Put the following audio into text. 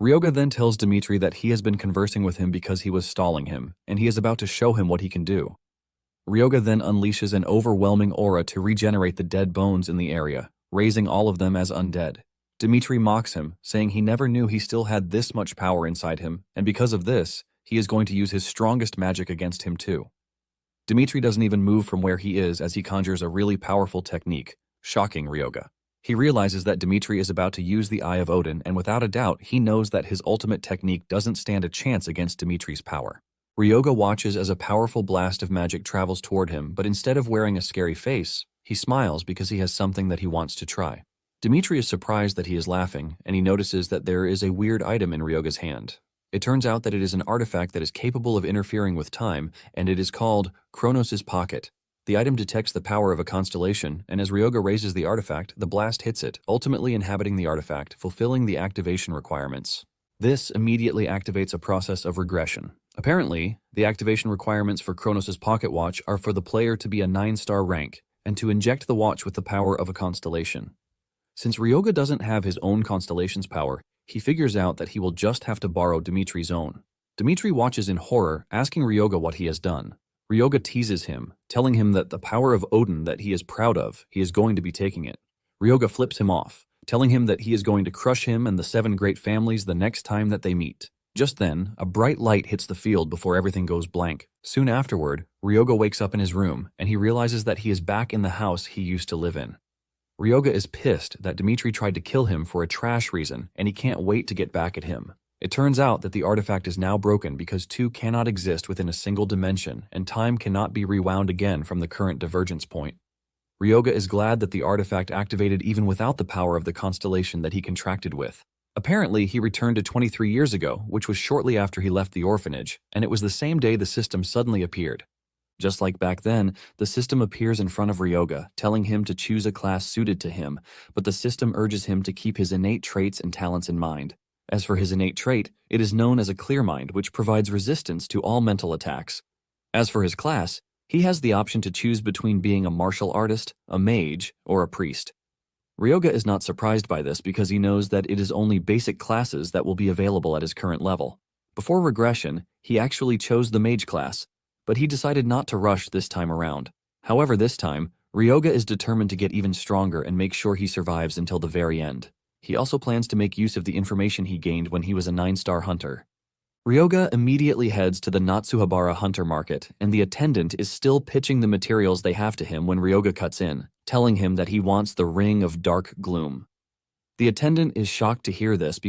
Ryoga then tells Dmitri that he has been conversing with him because he was stalling him, and he is about to show him what he can do. Ryoga then unleashes an overwhelming aura to regenerate the dead bones in the area, raising all of them as undead. Dmitri mocks him, saying he never knew he still had this much power inside him, and because of this, he is going to use his strongest magic against him too. Dmitri doesn't even move from where he is as he conjures a really powerful technique, shocking Ryoga. He realizes that Dmitri is about to use the Eye of Odin, and without a doubt, he knows that his ultimate technique doesn't stand a chance against Dmitri's power. Ryoga watches as a powerful blast of magic travels toward him, but instead of wearing a scary face, he smiles because he has something that he wants to try. Dmitri is surprised that he is laughing, and he notices that there is a weird item in Ryoga's hand. It turns out that it is an artifact that is capable of interfering with time, and it is called Kronos' Pocket. The item detects the power of a constellation, and as Ryoga raises the artifact, the blast hits it, ultimately inhabiting the artifact, fulfilling the activation requirements. This immediately activates a process of regression. Apparently, the activation requirements for Kronos' Pocket Watch are for the player to be a 9-star rank, and to inject the watch with the power of a constellation. Since Ryoga doesn't have his own constellation's power, he figures out that he will just have to borrow Dmitri's own. Dmitri watches in horror, asking Ryoga what he has done. Ryoga teases him, telling him that the power of Odin that he is proud of, he is going to be taking it. Ryoga flips him off, telling him that he is going to crush him and the 7 great families the next time that they meet. Just then, a bright light hits the field before everything goes blank. Soon afterward, Ryoga wakes up in his room, and he realizes that he is back in the house he used to live in. Ryoga is pissed that Dmitri tried to kill him for a trash reason, and he can't wait to get back at him. It turns out that the artifact is now broken because 2 cannot exist within a single dimension, and time cannot be rewound again from the current divergence point. Ryoga is glad that the artifact activated even without the power of the constellation that he contracted with. Apparently, he returned to 23 years ago, which was shortly after he left the orphanage, and it was the same day the system suddenly appeared. Just like back then, the system appears in front of Ryoga, telling him to choose a class suited to him, but the system urges him to keep his innate traits and talents in mind. As for his innate trait, it is known as a clear mind, which provides resistance to all mental attacks. As for his class, he has the option to choose between being a martial artist, a mage, or a priest. Ryoga is not surprised by this because he knows that it is only basic classes that will be available at his current level. Before regression, he actually chose the mage class, but he decided not to rush this time around. However, this time, Ryoga is determined to get even stronger and make sure he survives until the very end. He also plans to make use of the information he gained when he was a 9-star hunter. Ryoga immediately heads to the Natsuhabara hunter market, and the attendant is still pitching the materials they have to him when Ryoga cuts in, telling him that he wants the Ring of Dark Gloom. The attendant is shocked to hear this